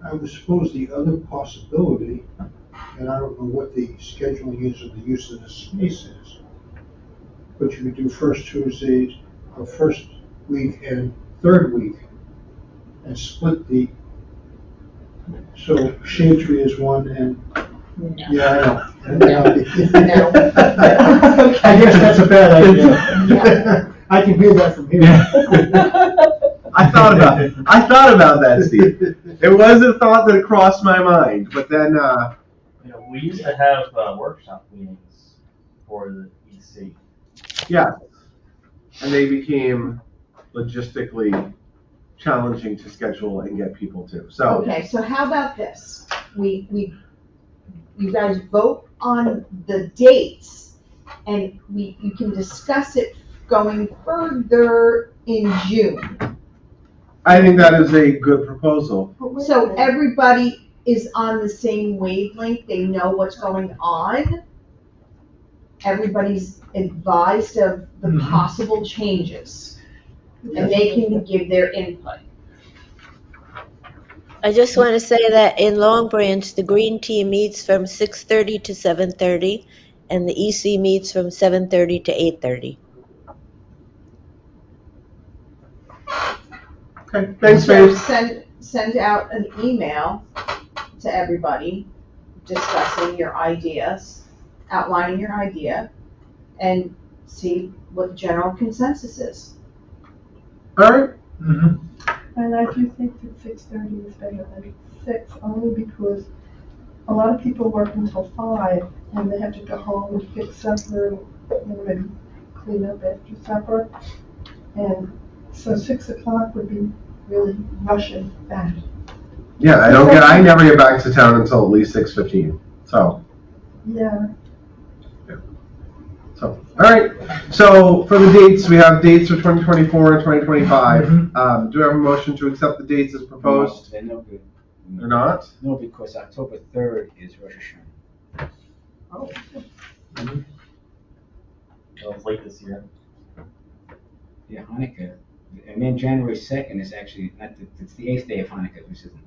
I would suppose the other possibility, and I don't know what the scheduling is of the use of the space is, but you could do first Tuesdays, or first week and third week, and split so Shade Tree is one and, No. yeah, I know. No. I guess that's a bad idea. I can hear that from here. I thought about that, Steve. It was a thought that crossed my mind, but then, You know, we used to have workshop meetings for the EC. yeah. And they became logistically challenging to schedule and get people to. So, Okay, so how about this? You guys vote on the dates, and you can discuss it going further in June. I think that is a good proposal. So everybody is on the same wavelength, they know what's going on. Everybody's advised of the possible changes, and they can give their input. I just want to say that in Long Branch, the Green Team meets from 6:30 to 7:30, and the EC meets from 7:30 to 8:30. Okay, thanks, So Faith. send out an email to everybody discussing your ideas, outlining your idea, and see what the general consensus is. All right. And I do think that 6:30 is better than 6, only because a lot of people work until 5, and they have to go home and fix supper, and maybe clean up after supper. And so 6 o'clock would be really rushing that. Yeah, I never get back to town until at least 6:15. So, Yeah. all right. So for the dates, we have dates for 2024 and 2025. Do we have a motion to accept the dates as proposed? They're no good. Or not? No, because October 3rd is Rosh Hashanah. Oh. It was late this year. Yeah, Hanukkah. And then January 2nd is actually, it's the 8th day of Hanukkah, which doesn't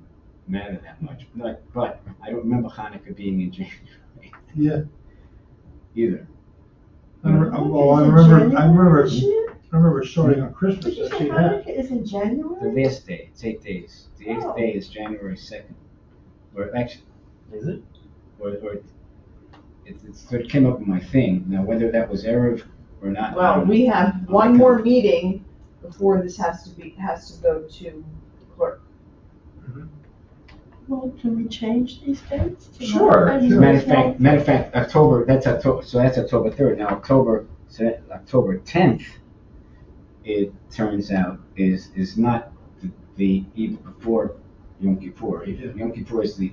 matter that much. But I don't remember Hanukkah being in January Yeah. either. I remember starting on Christmas, Did you I've say seen that. Hanukkah is in The January? last day, it's 8 days. The 8th day is January 2nd. Or actually, Is it? or it sort of came up in my thing. Now, whether that was Erev or not. I Well, don't know. we have one more meeting before this has to go to clerk. Well, can we change these dates? to Sure. I mean, Matter of fact, October, that's October, so that's October 3rd. Now, October 10th, it turns out, is not the eve before Yom Kippur. Yeah. Yom Kippur is the,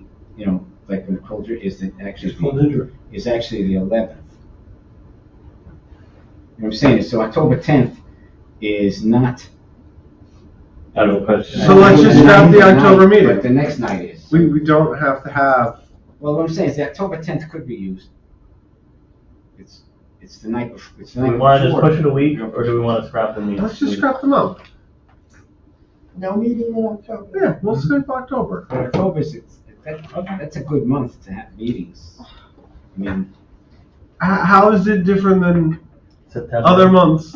like when the culture is It's called Indra. is actually the 11th. You know what I'm saying? So October 10th is not. Out of the question. So let's just scrap the October meeting. But the next night is. We don't have to have, Well, what I'm saying is the October 10th could be used. It's the night before. It's the Do night we want to just before. push it a week, or do we want to scrap the meeting? let's just scrap them out. No meeting in October. Yeah, we'll skip October. But October's, that's a good month to have meetings. I mean, How is it different than September. other months?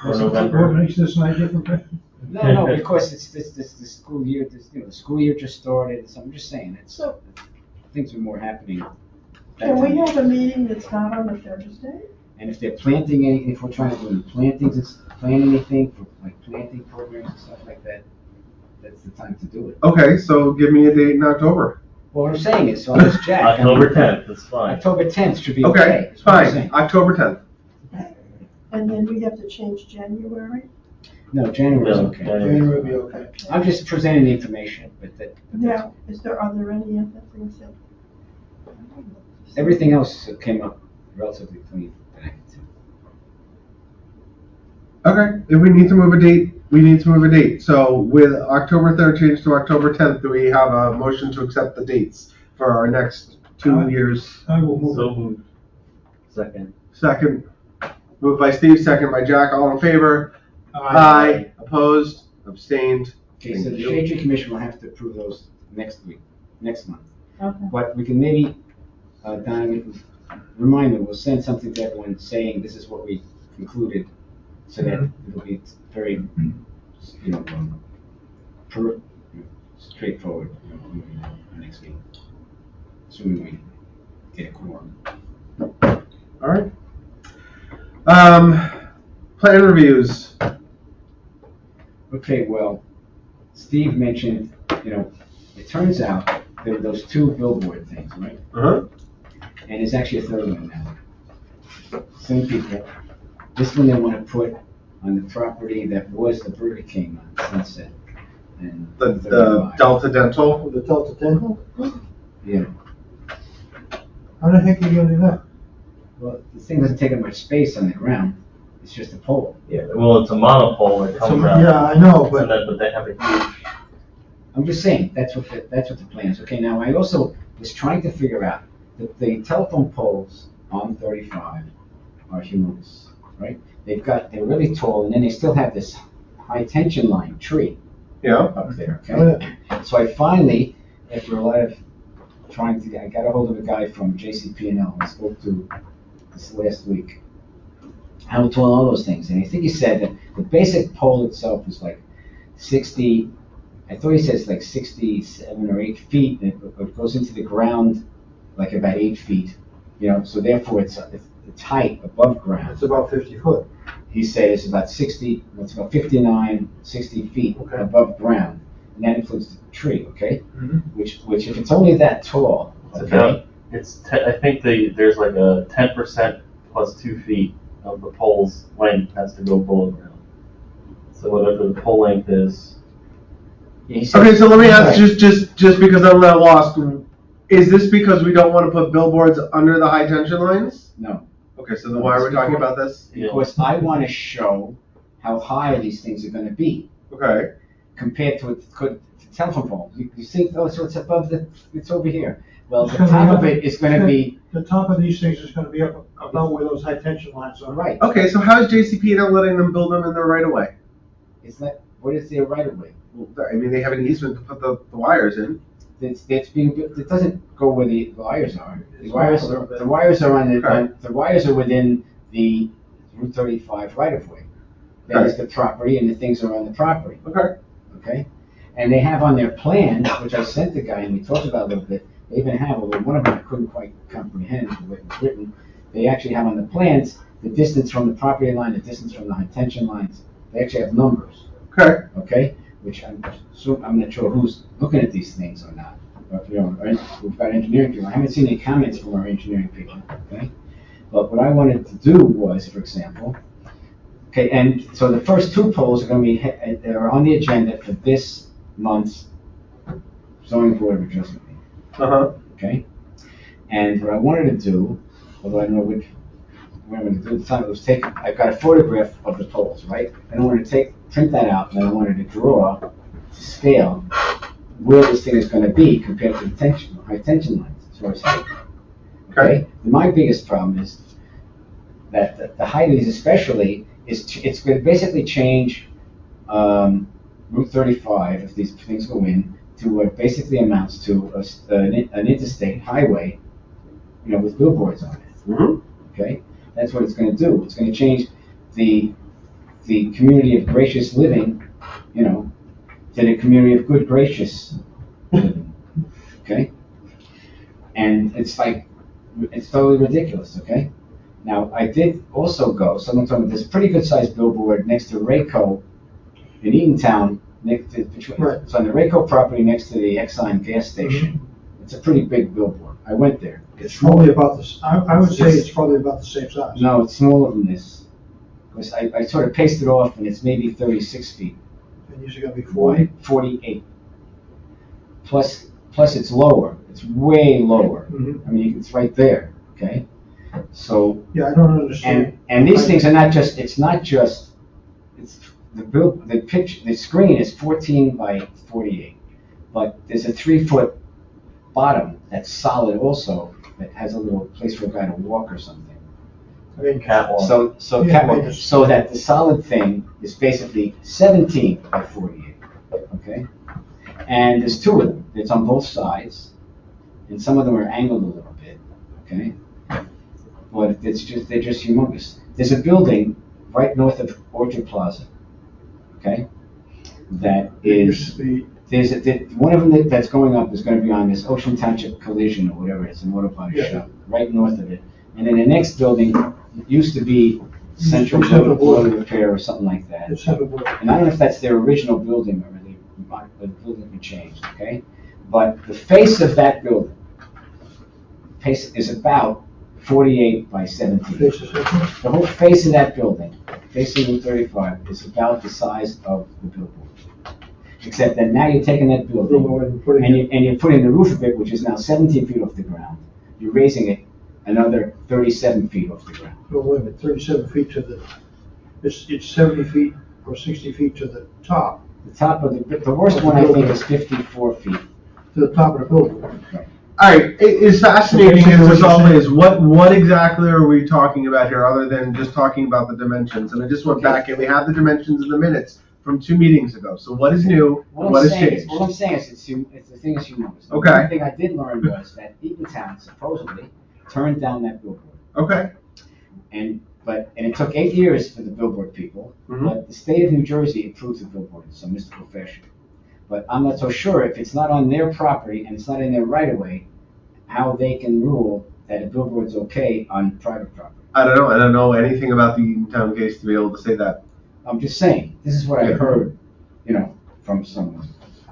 Or November. What makes this night different? no, because it's the school year. The school year just started. So I'm just saying, So things are more happening. that can we time. have a meeting that's not on a Thursday? And if they're planting anything, if we're trying to do any plantings, plan anything for like planting programs and stuff like that, that's the time to do it. Okay, so give me a date in October. Well, what I'm saying is, so I was Jack. October 10th, that's fine. October 10th should be Okay, okay. is what I'm fine, saying. October 10th. And then we have to change January? No, January's No, okay. January will be okay. I'm just presenting the information, but that's Now, are there any other things that? everything else came up relatively clean that I could see. Okay, if we need to move a date, we need to move a date. So with October 3rd changed to October 10th, do we have a motion to accept the dates for our next 2 years? I will move So it. moved. Second. Second, moved by Steve, second by Jack, all in favor? Aye. Opposed, abstained. Okay, so Thank the you. Shade Tree Commission will have to approve those next month. Okay. But we can maybe, Donna, we can remind them, we'll send something to everyone saying this is what we concluded, so that it'll be very, straightforward, next week. Assuming we get a quorum. All right. Plan reviews. Okay, well, Steve mentioned, it turns out there were those 2 billboard things, right? Uh-huh. And there's actually a third one now. Same people. This one they want to put on the property that was the Burger King on Sunset. And The 35. Delta Dental. The Delta Dental? Yeah. How the heck are you gonna do that? Well, the thing doesn't take up much space on the ground. It's just a pole. Yeah, well, it's a monopole that comes out. Yeah, I know, And but then, but they have a huge, I'm just saying, that's what the plan is. Okay, now I also was trying to figure out that the telephone poles on 35 are humongous, right? They're really tall, and then they still have this high tension line tree Yeah. up there, okay? So I finally, after a lot of I got a hold of a guy from JCP&L I spoke to this last week. How tall all those things? And I think he said that the basic pole itself is like 60, I thought he says like 67 or 8 feet, and it goes into the ground like about 8 feet, so therefore it's height above ground. it's about 50 foot. He said it's about 59, 60 feet Okay. above ground, and that includes the tree, okay? Mhm. Which if it's only that tall, it's okay? about, I think there's like a 10% plus 2 feet of the pole's length has to go below ground. So whatever the pole length is, Yeah, he said- Okay, so let me ask, Right. just because I'm not lost, is this because we don't want to put billboards under the high tension lines? No, Okay, so then why are we talking about this? because I want to show how high these things are going to be Okay, compared to telephone pole. You think, oh, so it's above it's over here. Well, It's the gonna be top up- of it is gonna be, The top of these things is gonna be up about where those high tension lines are. right. Okay, so how is JCP not letting them build them in their right of way? It's not, what is their right of way? Well, I mean, they have an easement to put the wires in. It's being built, it doesn't go where the wires are. The wires are on the wires are within the Route 35 right of way. That is the property, and the things are on the property. Okay. Okay? And they have on their plan, which I sent the guy and we talked about a little bit, they even have, although one of them I couldn't quite comprehend the way it was written, they actually have on the plans the distance from the property line, the distance from the high tension lines. They actually have numbers. Okay? Which I'm not sure who's looking at these things or not. But, we've got engineering people. I haven't seen any comments from our engineering people. Okay? But what I wanted to do was, for example, okay, and so the first two polls are going to be, they're on the agenda for this month's zoning board of adjustment meeting. Okay? And what I wanted to do, although I don't know what I'm going to do at the time, it was I've got a photograph of the polls, right? And I wanted to print that out, and I wanted to draw to scale where this thing is going to be compared to the high tension lines, as far as height. Okay? My biggest problem is that the height of these especially, it's going to basically change Route 35, if these things go in, to what basically amounts to an interstate highway, with billboards on it. Mm-hmm. Okay? That's what it's going to do. It's going to change the community of gracious living, to the community of good gracious living. Okay? And it's totally ridiculous, okay? Now, I did also someone told me there's a pretty good sized billboard next to Rayco in Eatontown, it's on the Rayco property next to the Exxon gas station. Mm-hmm. It's a pretty big billboard. I went there. It's probably about this, I would say it's probably about the same size. No, it's smaller than this. Because I sort of pasted off and it's maybe 36 feet. And usually gonna be 40. 48. Plus it's lower. It's way lower. Mhm. I mean, it's right there, okay? So, Yeah, I don't understand. and these things are not just, it's the screen is 14 by 48, but there's a 3-foot bottom that's solid also, that has a little place for a guy to walk or something. I mean, Catwalk. So Yeah, catwalk, maybe. so that the solid thing is basically 17 by 48, okay? And there's two of them. It's on both sides, and some of them are angled a little bit, okay? But they're just humongous. There's a building right north of Orchard Plaza, okay? That is, one of them that's going up is going to be on this Ocean Township Collision or whatever, it's an auto body Yeah. shop, right north of it. And then the next building used to be Central Central Auto Repair or something like that. It's not a board. And I don't know if that's their original building or the building been changed, okay? But the face of that building is about 48 by 17. Faces it. The whole face of that building, facing Route 35, is about the size of the billboard. Except that now you're taking that building and you're putting the roof of it, which is now 17 feet off the ground. You're raising it another 37 feet off the ground. No, wait a minute, 37 feet to it's 70 feet or 60 feet to the top, The top of the worst one I think is 54 feet. to the top of the building. All right, it is fascinating as this all is. What exactly are we talking about here, other than just talking about the dimensions? And I just went back and we have the dimensions in the minutes from 2 meetings ago. So what is new? And what has changed? What I'm saying is the thing is humongous. Okay. One thing I did learn was that Eatontown supposedly turned down that billboard. Okay. And it took 8 years for the billboard people, Mhm. but the state of New Jersey approved the billboard in some mystical fashion. But I'm not so sure if it's not on their property and it's not in their right of way, how they can rule that a billboard's okay on private property. I don't know. I don't know anything about the Eatontown case to be able to say that. I'm just saying, this is what I heard, from someone,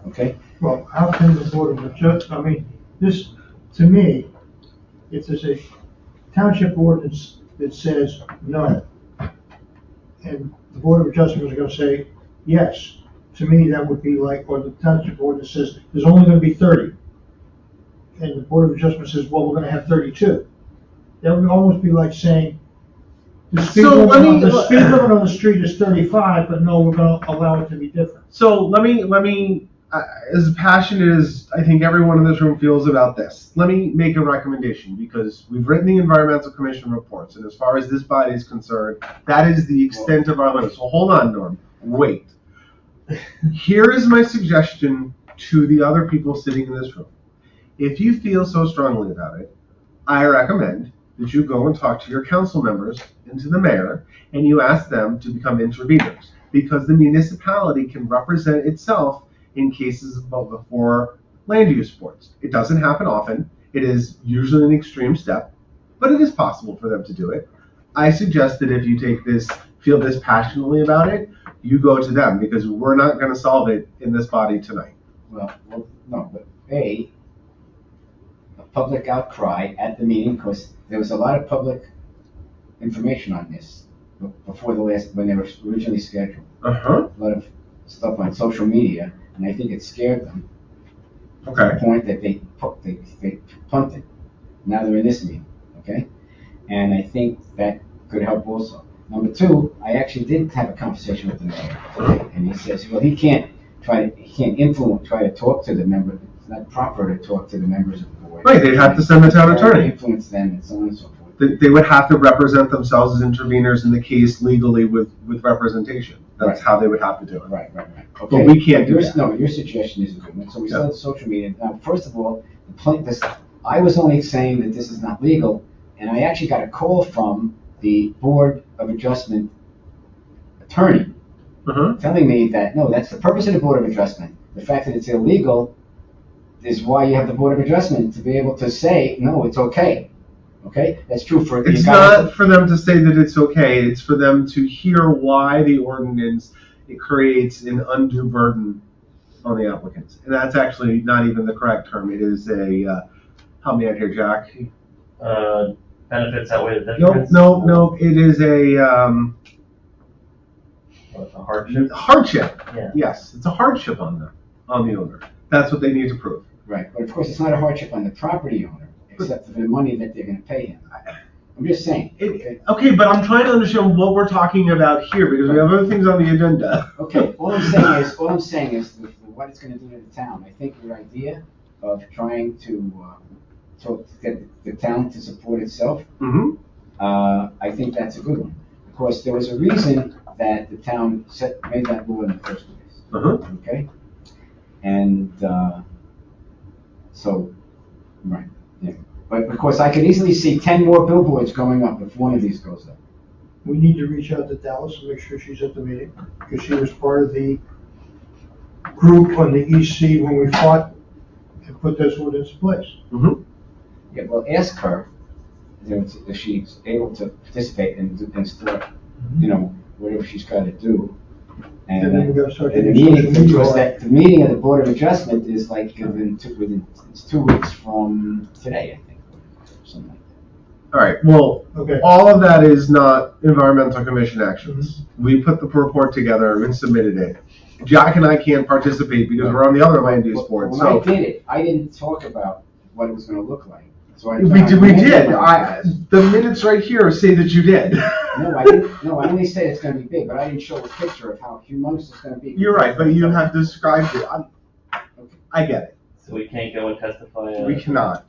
okay? Well, how can the board of adjust, I mean, this, to me, if there's a township ordinance that says no, and the board of adjustment is gonna say yes, to me, that would be like, or the township ordinance says there's only gonna be 30. And the board of adjustment says, well, we're gonna have 32. That would almost be like saying, the speed So limit let me- on the speed limit on the street is 35, but no, we're gonna allow it to be different. So let me. as passionate as I think everyone in this room feels about this, let me make a recommendation, because we've written the Environmental Commission reports, and as far as this body is concerned, that is the extent of our limits. So hold on, Norm. Wait. Here is my suggestion to the other people sitting in this room. If you feel so strongly about it, I recommend that you go and talk to your council members and to the mayor, and you ask them to become interveners, because the municipality can represent itself in cases before land use boards. It doesn't happen often. It is usually an extreme step, but it is possible for them to do it. I suggest that if you feel this passionately about it, you go to them, because we're not going to solve it in this body tonight. Well, no, but a public outcry at the meeting, because there was a lot of public information on this before when they were originally scheduled. Uh-huh. A lot of stuff on social media, and I think it scared them. Okay. To the point that they punted. Now they're in this meeting, okay? And I think that could help also. Number two, I actually did have a conversation with the mayor today, and he says, well, he can't try to talk to the member. It's not proper to talk to the members of the board. Right, they'd have to send the town attorney. Influence them and so on and so forth. They would have to represent themselves as interveners in the case legally with representation. That's how they would have to do it. Right. Okay. But we can't do that. No, your suggestion is a good one. So we still have social media. Now, first of all, I was only saying that this is not legal, and I actually got a call from the Board of Adjustment attorney telling me that, no, that's the purpose of the Board of Adjustment. The fact that it's illegal is why you have the Board of Adjustment, to be able to say, no, it's okay. Okay? That's true for... It's not for them to say that it's okay. It's for them to hear why the ordinance, it creates an undue burden on the applicants. And that's actually not even the correct term. It is a, help me out here, Jack. Benefits outweigh the detriments? No. It is a hardship. Hardship. Yeah. Yes, it's a hardship on the owner. That's what they need to prove. Right, but of course it's not a hardship on the property owner, except for the money that they're going to pay him. I'm just saying. Okay, but I'm trying to understand what we're talking about here, because we have other things on the agenda. Okay, all I'm saying is what it's going to do to the town. I think your idea of trying to get the town to support itself, I think that's a good one. Of course, there was a reason that the town made that law in the first place. Okay? And right, yeah. But of course, I could easily see 10 more billboards going up if one of these goes up. We need to reach out to Dallas and make sure she's at the meeting, because she was part of the group on the EC when we fought and put this ordinance in place. Yeah, well, ask her if she's able to participate and start, whatever she's got to do. And then we got to start the hitting social meeting, media. the meeting of the Board of Adjustment is like it's 2 weeks from today, I think, something like that. All right, well, Okay. all of that is not Environmental Commission actions. We put the report together and submitted it. Jack and I can't participate because we're on the other land use board, When so. I did it, I didn't talk about what it was going to look like. So I We did. The minutes right here say that you did. No, I didn't. No, I only said it's going to be big, but I didn't show a picture of how humongous it's going to be. You're right, but you have described it. I get it. So we can't go and testify? We cannot.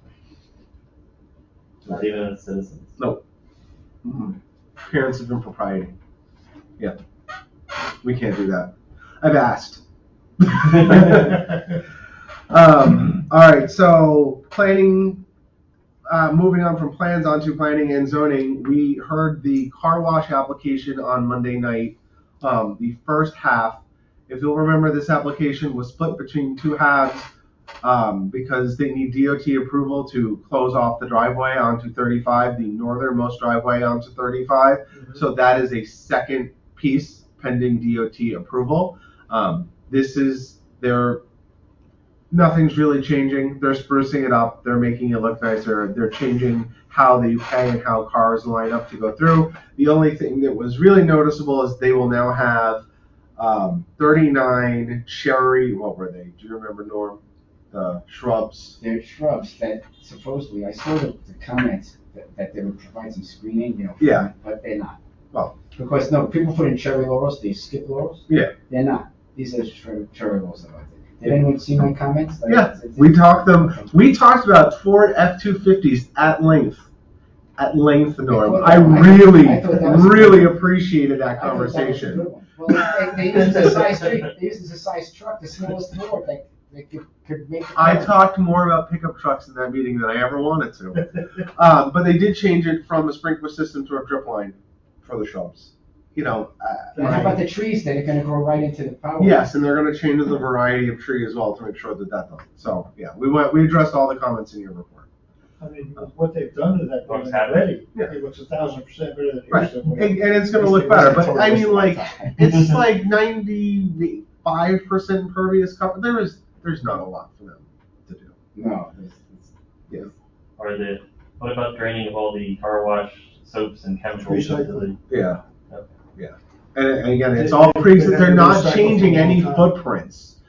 Not even as citizens? Nope. Appearance of impropriety. Yeah. We can't do that. I've asked. All right, so planning, moving on from plans onto planning and zoning, we heard the car wash application on Monday night. The first half, if you'll remember, this application was split between two halves because they need DOT approval to close off the driveway onto 35, the northernmost driveway onto 35. So that is a second piece pending DOT approval. Nothing's really changing. They're sprucing it up. They're making it look nicer. They're changing how they pay and how cars line up to go through. The only thing that was really noticeable is they will now have 39 cherry, what were they? Do you remember, Norm? The shrubs. They're shrubs that supposedly, I saw the comments that they would provide some screening, Yeah. but they're not. Well. Because, no, people put in cherry laurels, these skip laurels. Yeah. They're not. These are cherry laurels that are like that. Did anyone see my comments? Like, Yeah, we talked about Ford F-250s at length, Norm. I really appreciated that I thought that was a conversation. good one. Well, they use the size tree, they use the size truck, the smallest Ford, they could make. I talked more about pickup trucks in that meeting than I ever wanted to. But they did change it from a sprinkler system to a drip line for the shrubs. And how about the trees that are gonna grow right into the power? Yes, and they're gonna change the variety of tree as well to make sure that doesn't. So, yeah, we addressed all the comments in your report. I mean, what they've done to that building Looks already, Yeah. it looks 1,000% better than it Right, used to. and it's gonna look better, but I mean, like, it's like 95% impervious cover. There's not a lot for them to do. No. What about draining of all the car wash soaps and chemicals into the? Yeah, Okay. yeah. And again, it's all they're not changing any footprints.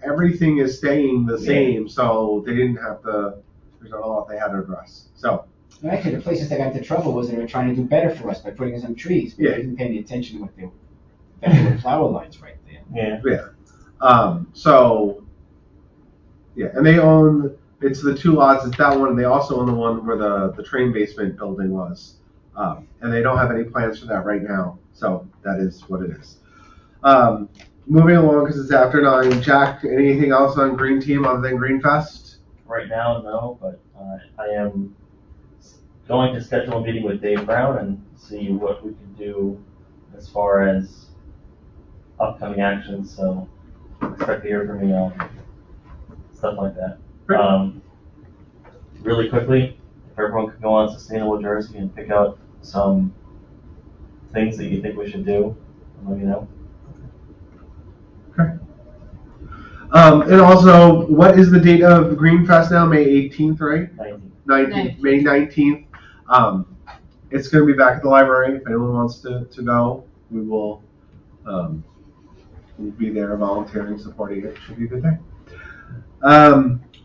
Everything is staying the same, so they didn't have to, there's not a lot they had to address, so. And actually, the places that got into trouble was they were trying to do better for us by putting in some trees, but Yeah. they didn't pay any attention to what there were flower lines right there. Yeah. So, yeah, and they own, it's the two lots, it's that one, and they also own the one where the train basement building was. And they don't have any plans for that right now, so that is what it is. Moving along, because it's after 9, Jack, anything else on Green Team other than Green Fest? Right now, no, but I am going to schedule a meeting with Dave Brown and see what we can do as far as upcoming actions, so expect to hear from me on stuff like that. Great. Really quickly, if everyone could go on Sustainable Jersey and pick out some things that you think we should do, let me know. Okay. And also, what is the date of Green Fest now? May 18th, right? 19th, May 19th. It's going to be back at the library. If anyone wants to go, we will we'll be there volunteering, supporting it. Should be a good day.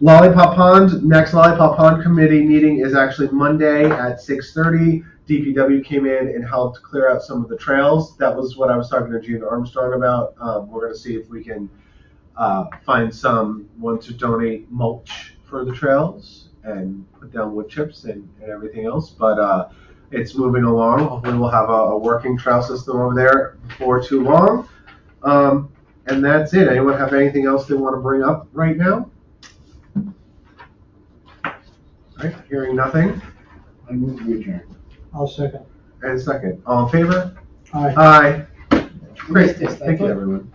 Lollipop Pond, next Lollipop Pond committee meeting is actually Monday at 6:30. DPW came in and helped clear out some of the trails. That was what I was talking to Gene Armstrong about. We're going to see if we can find someone to donate mulch for the trails and put down wood chips and everything else. But it's moving along. Hopefully we'll have a working trail system over there before too long. And that's it. Anyone have anything else they want to bring up right now? All right, hearing nothing. I move to adjourn. I'll second. And second. All in favor? Aye. Aye. Great. Who is this? Thank you, everyone.